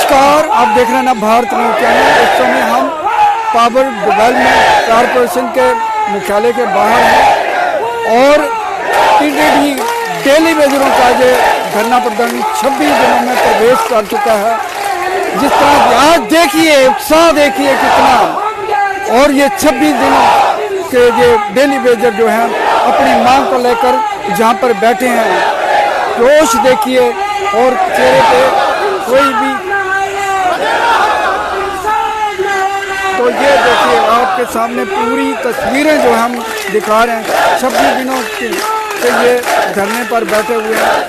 नमस्कार, आप देख रहे हैं ना भारत न्यूज़ चैनल। इस समय हम पावर डेवलपमेंट कॉरपोरेशन के मुख्यालय के बाहर हैं और टीटीडी डेली वेजरों का ये धरना प्रदर्शन 26 दिनों में प्रवेश कर चुका है। जिस तरह आज देखिए उत्साह देखिए कितना, और ये 26 दिनों के ये डेली वेजर जो हैं अपनी मांग को लेकर जहाँ पर बैठे हैं, जोश देखिए और चेहरे पे कोई भी, तो ये देखिए आपके सामने पूरी तस्वीरें जो हम दिखा रहे हैं। 26 दिनों से ये धरने पर बैठे हुए हैं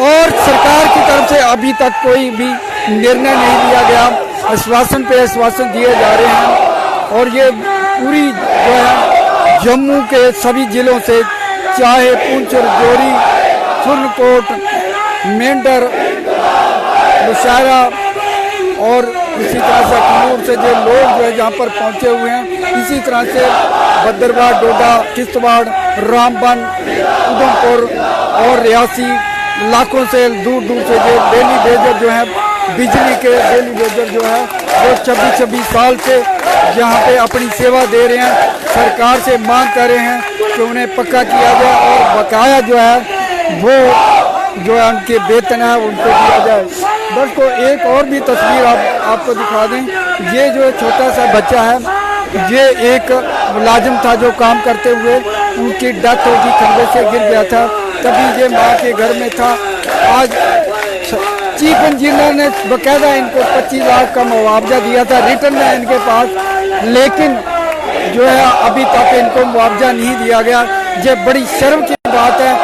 और सरकार की तरफ से अभी तक कोई भी निर्णय नहीं लिया गया। आश्वासन पे आश्वासन दिए जा रहे हैं और ये पूरी जो है जम्मू के सभी जिलों से, चाहे पुंछ, राजौरी, सुरनकोट, मेंढर, नौशहरा और इसी तरह से अखनूर से जो लोग जो है जहाँ पर पहुँचे हुए हैं, इसी तरह से भद्रवाह, डोडा, किश्तवाड़, रामबन, उधमपुर और रियासी इलाकों से दूर दूर से जो डेली वेजर जो है, बिजली के डेली वेजर जो है वो 26 साल से यहाँ पे अपनी सेवा दे रहे हैं। सरकार से मांग कर रहे हैं कि उन्हें पक्का किया जाए और बकाया जो है वो जो है उनके वेतन है उनको दिया जाए। दोस्तों एक और भी तस्वीर आपको दिखा दें। ये जो छोटा सा बच्चा है, ये एक मुलाजिम था जो काम करते हुए, उनकी डेथ होगी, खंभे से गिर गया था, तभी ये माँ के घर में था। आज चीफ इंजीनियर ने बकायदा इनको 25 लाख का मुआवजा दिया था, रिटर्न है इनके पास, लेकिन जो है अभी तक इनको मुआवजा नहीं दिया गया। ये बड़ी शर्म की बात है,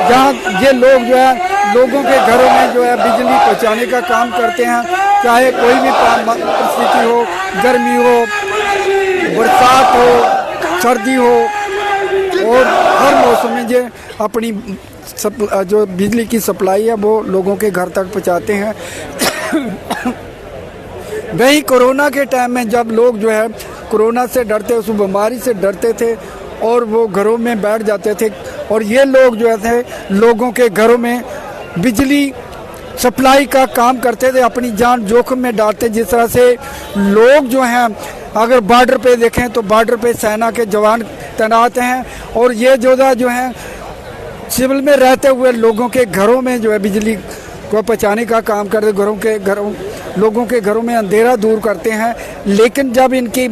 जहाँ ये लोग जो है लोगों के घरों में जो है बिजली पहुँचाने का काम करते हैं, चाहे कोई भी परिस्थिति हो, गर्मी हो, बरसात हो, सर्दी हो, और हर मौसम में ये अपनी जो बिजली की सप्लाई है वो लोगों के घर तक पहुँचाते हैं। वही कोरोना के टाइम में जब लोग जो है कोरोना से डरते, उस बीमारी से डरते थे और वो घरों में बैठ जाते थे, और ये लोग जो थे लोगों के घरों में बिजली सप्लाई का काम करते थे, अपनी जान जोखिम में डालते। जिस तरह से लोग जो हैं, अगर बॉर्डर पे देखें तो बॉर्डर पे सेना के जवान तैनात हैं, और ये जो हैं सिविल में रहते हुए लोगों के घरों में जो है बिजली को पहुँचाने का काम करते, लोगों के घरों में अंधेरा दूर करते हैं। लेकिन जब इनकी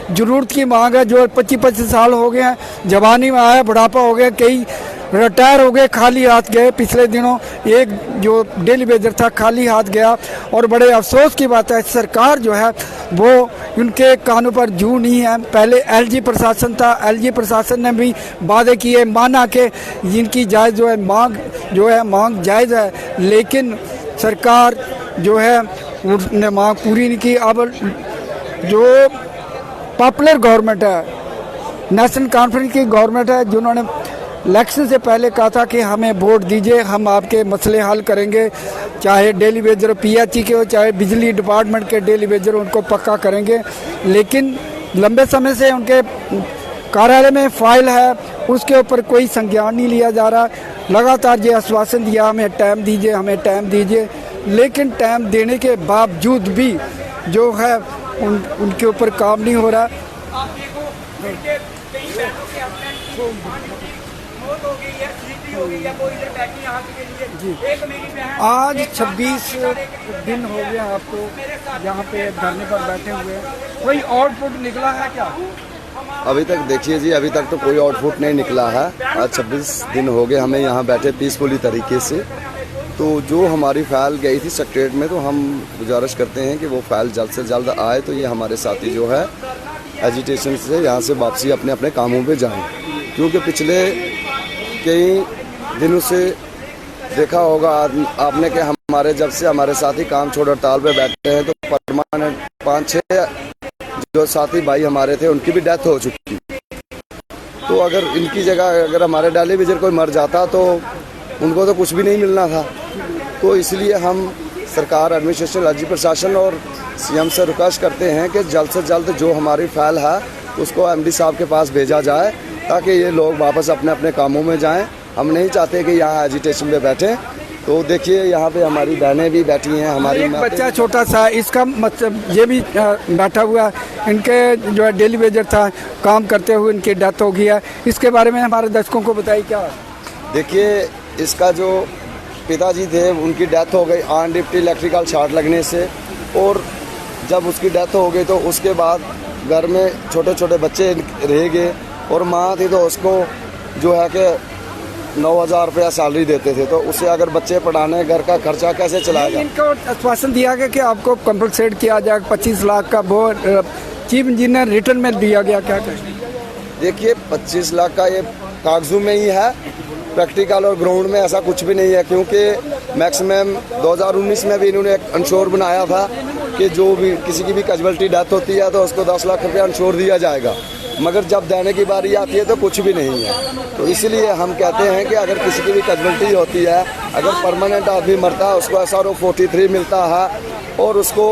ज़रूरत की मांग है, जो 25 साल हो गए हैं, जवानी में आया, बुढ़ापा हो गया, कई रिटायर हो गए, खाली हाथ गए। पिछले दिनों एक जो डेली वेजर था खाली हाथ गया, और बड़े अफसोस की बात है सरकार जो है वो उनके कानों पर जू नहीं है। पहले एलजी प्रशासन था, एलजी प्रशासन ने भी वादे किए, माना कि इनकी जायज़ जो है मांग जायज़ है, लेकिन सरकार जो है उसने मांग पूरी नहीं की। अब जो पॉपुलर गवर्नमेंट है, नेशनल कॉन्फ्रेंस की गवर्नमेंट है, जिन्होंने इलेक्शन से पहले कहा था कि हमें वोट दीजिए, हम आपके मसले हल करेंगे, चाहे डेली वेजर पीएचई के हो, चाहे बिजली डिपार्टमेंट के डेली वेजर, उनको पक्का करेंगे। लेकिन लंबे समय से उनके कार्यालय में फाइल है, उसके ऊपर कोई संज्ञान नहीं लिया जा रहा। लगातार ये आश्वासन दिया, हमें टाइम दीजिए, हमें टाइम दीजिए, लेकिन टाइम देने के बावजूद भी जो है उनके ऊपर काम नहीं हो रहा। जी आज 26 दिन हो गए आपको यहाँ पे धरने पर बैठे हुए, कोई आउटपुट निकला है क्या? अभी तक देखिए जी, अभी तक तो कोई आउटपुट नहीं निकला है। आज 26 दिन हो गए हमें यहाँ बैठे पीसफुली तरीके से। तो जो हमारी फाइल गई थी सेक्रेटरीट में, तो हम गुजारिश करते हैं कि वो फाइल जल्द से जल्द आए, तो ये हमारे साथी जो है एजिटेशन से यहाँ से वापसी अपने अपने कामों पे जाएं। क्योंकि पिछले कई दिनों से देखा होगा आपने कि हमारे जब से हमारे साथी काम छोड़ हड़ताल पे बैठे हैं, तो परमानेंट 5-6 जो साथी भाई हमारे थे उनकी भी डेथ हो चुकी। तो अगर इनकी जगह अगर हमारे डेली वेजर कोई मर जाता तो उनको तो कुछ भी नहीं मिलना था। तो इसलिए हम सरकार, एडमिनिस्ट्रेशन, राज्य प्रशासन और सीएम से रिक्वेस्ट करते हैं कि जल्द से जल्द जो हमारी फाइल है उसको एमडी साहब के पास भेजा जाए, ताकि ये लोग वापस अपने अपने कामों में जाएं। हम नहीं चाहते कि यहाँ एजिटेशन पे बैठें। तो देखिए यहाँ पे हमारी बहनें भी बैठी हैं, हमारी एक बच्चा छोटा सा, इसका मतलब ये भी बैठा हुआ, इनके जो है डेली वेजर था, काम करते हुए इनकी डेथ हो गई है। इसके बारे में हमारे दर्शकों को बताइए क्या। देखिए इसका जो पिताजी थे उनकी डेथ हो गई अनडिप्टी इलेक्ट्रिकल शॉर्ट लगने से, और जब उसकी डेथ हो गई तो उसके बाद घर में छोटे छोटे बच्चे रह गए, और माँ थी तो उसको जो है कि 9,000 रुपया सैलरी देते थे, तो उससे अगर बच्चे पढ़ाने घर का खर्चा कैसे चलाएगा। इनको आश्वासन दिया गया कि आपको कंपनसेट किया जाएगा 25 लाख का, वो चीफ इंजीनियर रिटर्न में दिया गया, क्या कहें। देखिए 25 लाख का ये कागजों में ही है, प्रैक्टिकल और ग्राउंड में ऐसा कुछ भी नहीं है, क्योंकि मैक्सिमम 2019 में भी इन्होंने एक इंश्योर बनाया था कि जो भी किसी की भी कैजुअल्टी डेथ होती है तो उसको 10 लाख रुपया इंश्योर दिया जाएगा, मगर जब देने की बारी आती है तो कुछ भी नहीं है। तो इसलिए हम कहते हैं कि अगर किसी की भी कैजुअल्टी होती है, अगर परमानेंट आदमी मरता है उसको SRO 43 मिलता है, और उसको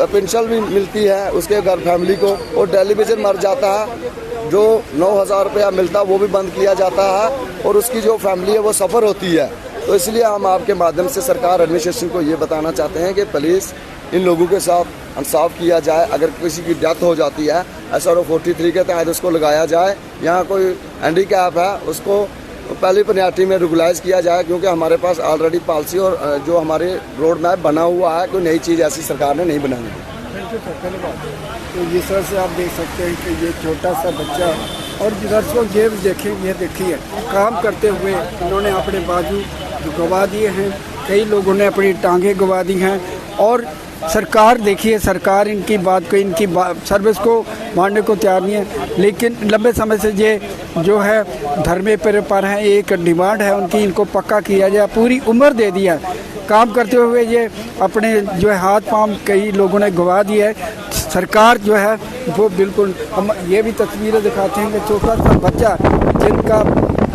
पेंशन भी मिलती है उसके घर फैमिली को, और टेलीविज़न मर जाता है जो 9,000 रुपया मिलता है वो भी बंद किया जाता है, और उसकी जो फैमिली है वो सफ़र होती है। तो इसलिए हम आपके माध्यम से सरकार एडमिनिस्ट्रेशन को ये बताना चाहते हैं कि प्लीज़ इन लोगों के साथ इंसाफ किया जाए। अगर किसी की डेथ हो जाती है SRO 43 के तहत उसको लगाया जाए, यहाँ कोई हैंडीकैप है उसको पहली प्रायोरिटी में रेगुलाइज किया जाए, क्योंकि हमारे पास ऑलरेडी पॉलिसी और जो हमारे रोड मैप बना हुआ है, कोई नई चीज़ ऐसी सरकार ने नहीं बनाई है। तो जिस तरह से आप देख सकते हैं कि ये छोटा सा बच्चा, और दर्शकों ये देखें, ये देखिए काम करते हुए इन्होंने अपने बाजू गंवा दिए हैं, कई लोगों ने अपनी टांगें गंवा दी हैं, और सरकार देखिए, सरकार इनकी बात को, इनकी सर्विस को मानने को तैयार नहीं है। लेकिन लंबे समय से ये जो है धरने पर हैं, एक डिमांड है उनकी, इनको पक्का किया जाए, पूरी उम्र दे दिया काम करते हुए, ये अपने जो है हाथ पांव कई लोगों ने गंवा दिया है। सरकार जो है वो बिल्कुल, हम ये भी तस्वीरें दिखाते हैं कि छोटा सा बच्चा जिनका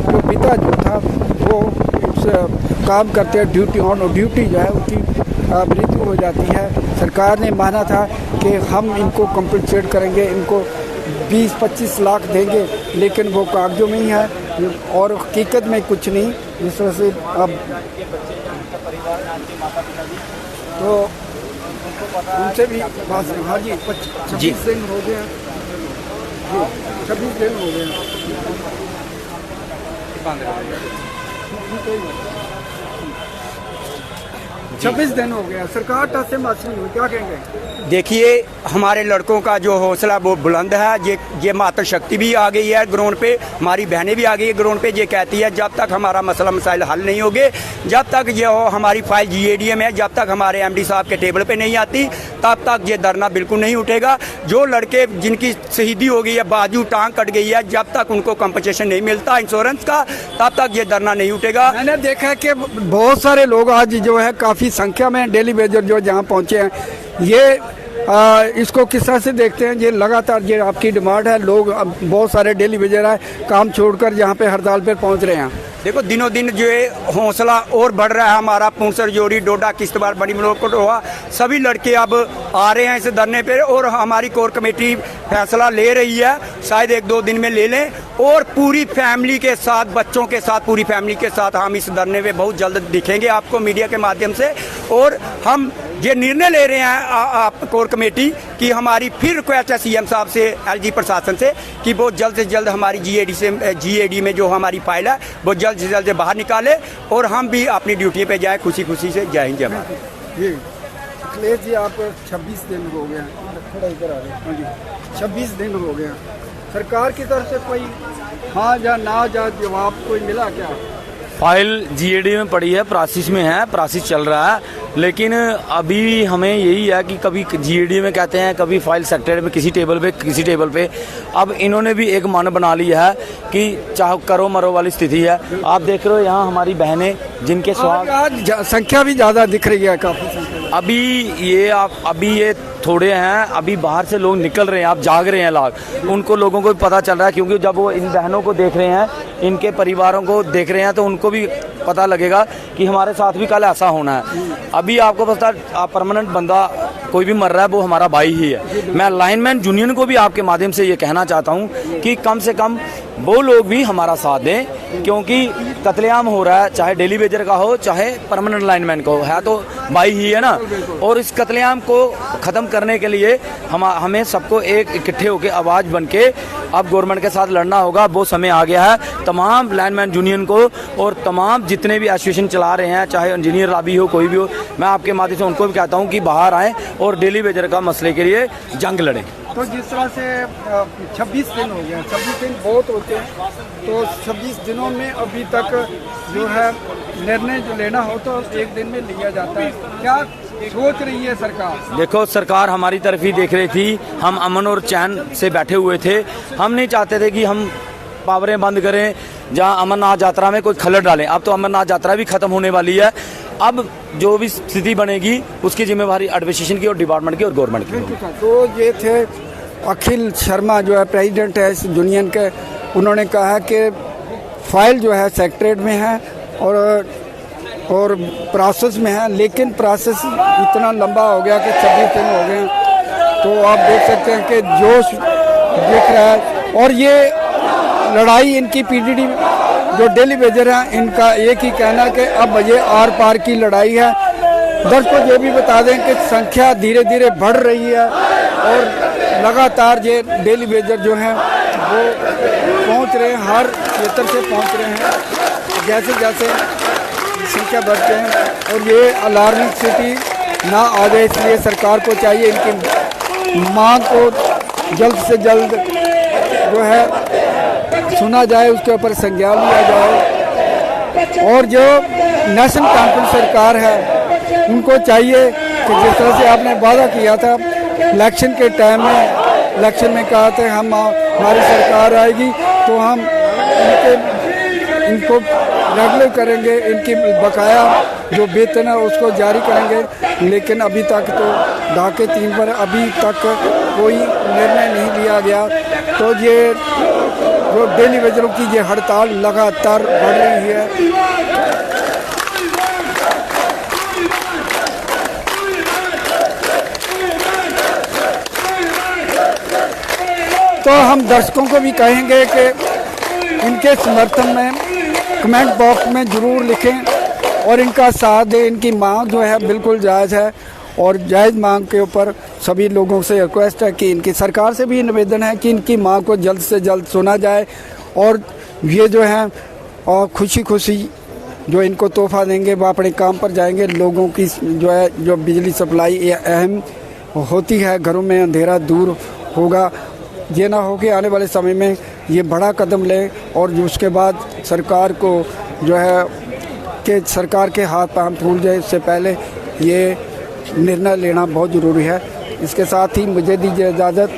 जो पिता जो था वो काम करते हैं ड्यूटी ऑन ड्यूटी जो है उनकी मृत्यु हो जाती है। सरकार ने माना था कि हम इनको कंपनसेट करेंगे, इनको 20-25 लाख देंगे, लेकिन वो कागजों में ही है और हकीकत में कुछ नहीं। जिस तरह से अब तो उनसे भी हाँ जी 26 दिन हो गए हैं, 26 दिन हो गए हैं। 26 दिन हो गया, सरकार टस से मस नहीं हुई, क्या कहेंगे। देखिए हमारे लड़कों का जो हौसला वो बुलंद है, ये मातृ शक्ति भी आ गई है ग्राउंड पे, हमारी बहनें भी आ गई है ग्राउंड पे। ये कहती है जब तक हमारा मसला मसाइल हल नहीं होंगे, जब तक ये हमारी फाइल GADA में है, जब तक हमारे MD साहब के टेबल पे नहीं आती, तब तक ये धरना बिल्कुल नहीं उठेगा। जो लड़के जिनकी शहीदी हो गई है, बाजू टांग कट गई है, जब तक उनको कंपनसेशन नहीं मिलता इंश्योरेंस का, तब तक ये धरना नहीं उठेगा। मैंने देखा कि बहुत सारे लोग आज जो है काफ़ी संख्या में डेली वेजर जो जहाँ पहुँचे हैं, ये इसको किस तरह से देखते हैं। ये लगातार ये आपकी डिमांड है, लोग बहुत सारे डेली वेजर है काम छोड़कर यहाँ पे हड़ताल पर पहुँच रहे हैं। देखो दिनों दिन जो है हौसला और बढ़ रहा है हमारा। पुंसर, जोड़ी, डोडा, किश्तवाड़, बड़ी मलोटकोटवा सभी लड़के अब आ रहे हैं इस धरने पे, और हमारी कोर कमेटी फैसला ले रही है, शायद 1-2 दिन में ले लें, और पूरी फैमिली के साथ, बच्चों के साथ, पूरी फैमिली के साथ हम इस धरने पे बहुत जल्द दिखेंगे आपको मीडिया के माध्यम से। और हम ये निर्णय ले रहे हैं आप कोर कमेटी कि हमारी फिर रिक्वेस्ट है CM साहब से, LG प्रशासन से, कि वो जल्द से जल्द हमारी GAD में जो हमारी फाइल है वो जल्द से जल्द बाहर निकाले, और हम भी अपनी ड्यूटी पे जाएं खुशी खुशी से। जय हिंद, जय भारत। जी अखिलेश जी, आप 26 दिन हो गए, थोड़ा इधर आ रहे हैं जी, 26 दिन हो गए, सरकार की तरफ से कोई हाँ या ना या जवाब कोई मिला क्या। फाइल GAD में पड़ी है, प्रोसेस में है, प्रोसेस चल रहा है, लेकिन अभी हमें यही है कि कभी GAD में कहते हैं, कभी फाइल सेक्रेटरी में, किसी टेबल पे। अब इन्होंने भी एक मन बना लिया है कि चाहे करो मरो वाली स्थिति है। आप देख रहे हो यहाँ हमारी बहनें जिनके आज संख्या भी ज़्यादा दिख रही है, काफ़ी संख्या। अभी ये थोड़े हैं, अभी बाहर से लोग निकल रहे हैं, आप जाग रहे हैं लोग, उनको लोगों को भी पता चल रहा है, क्योंकि जब वो इन बहनों को देख रहे हैं, इनके परिवारों को देख रहे हैं, तो उनको भी पता लगेगा कि हमारे साथ भी कल ऐसा होना है। अभी आपको पता, परमानेंट बंदा कोई भी मर रहा है वो हमारा भाई ही है। मैं लाइनमैन यूनियन को भी आपके माध्यम से ये कहना चाहता हूँ कि कम से कम वो लोग भी हमारा साथ दें, क्योंकि कत्लेआम हो रहा है, चाहे डेली वेजर का हो चाहे परमानेंट लाइनमैन का हो, है तो भाई ही है ना। और इस कत्लेआम को ख़त्म करने के लिए हमें सबको एक इकट्ठे होकर आवाज़ बन के अब गवर्नमेंट के साथ लड़ना होगा। वो समय आ गया है। तमाम लाइनमैन यूनियन को और तमाम जितने भी एसोसिएशन चला रहे हैं, चाहे इंजीनियर लॉबी हो कोई भी हो, मैं आपके माध्यम से उनको भी कहता हूँ कि बाहर आएँ और डेली वेजर का मसले के लिए जंग लड़ें। तो जिस तरह से 26 दिन हो गए, 26 दिन बहुत होते हैं, तो 26 दिनों में अभी तक जो है निर्णय जो लेना हो तो एक दिन में लिया जाता है। क्या सोच रही है सरकार? देखो, सरकार हमारी तरफ ही देख रही थी। हम अमन और चैन से बैठे हुए थे। हम नहीं चाहते थे कि हम पावरें बंद करें, जहां अमरनाथ यात्रा में कोई खलल डालें। अब तो अमरनाथ यात्रा भी खत्म होने वाली है। अब जो भी स्थिति बनेगी उसकी जिम्मेवारी एडमिनिस्ट्रेशन की और डिपार्टमेंट की और गवर्नमेंट की होगी। तो ये थे अखिल शर्मा जो है प्रेसिडेंट है इस यूनियन के। उन्होंने कहा कि फाइल जो है सेक्रेटरीट में है और प्रोसेस में है, लेकिन प्रोसेस इतना लंबा हो गया कि 26 दिन हो गए। तो आप देख सकते हैं कि जोश दिख रहा है। और ये लड़ाई इनकी पीडीडी जो डेली वेजर हैं, इनका एक ही कहना है कि अब ये आर पार की लड़ाई है। दर्शकों ये भी बता दें कि संख्या धीरे धीरे बढ़ रही है और लगातार ये डेली वेजर जो हैं वो पहुंच रहे हैं, हर क्षेत्र से पहुंच रहे हैं जैसे जैसे संख्या बढ़ते हैं। और ये अलार्मिंग स्थिति ना आ जाए, इसलिए सरकार को चाहिए इनकी मांग को जल्द से जल्द जो है सुना जाए, उसके ऊपर संज्ञान लिया जाए। और जो नेशनल कॉन्फ्रेंस सरकार है उनको चाहिए कि जिस तरह से आपने वादा किया था इलेक्शन के टाइम में, इलेक्शन में कहा था हमारी सरकार आएगी तो हम इनको रेगुलर करेंगे, इनकी बकाया जो वेतन है उसको जारी करेंगे। लेकिन अभी तक तो ढाके 3 पर अभी तक कोई निर्णय नहीं लिया गया। तो ये जो डेली वेजरों की ये हड़ताल लगातार बढ़ रही है। तो हम दर्शकों को भी कहेंगे कि इनके समर्थन में कमेंट बॉक्स में ज़रूर लिखें और इनका साथ दें। इनकी मांग जो है बिल्कुल जायज़ है और जायज़ मांग के ऊपर सभी लोगों से रिक्वेस्ट है कि इनकी सरकार से भी निवेदन है कि इनकी मांग को जल्द से जल्द सुना जाए। और ये जो है और खुशी खुशी जो इनको तोहफा देंगे वो अपने काम पर जाएंगे। लोगों की जो है जो बिजली सप्लाई अहम होती है, घरों में अंधेरा दूर होगा। ये ना हो कि आने वाले समय में ये बड़ा कदम लें और उसके बाद सरकार को जो है कि सरकार के हाथ पांव फूल जाए, इससे पहले ये निर्णय लेना बहुत ज़रूरी है। इसके साथ ही मुझे दीजिए इजाज़त।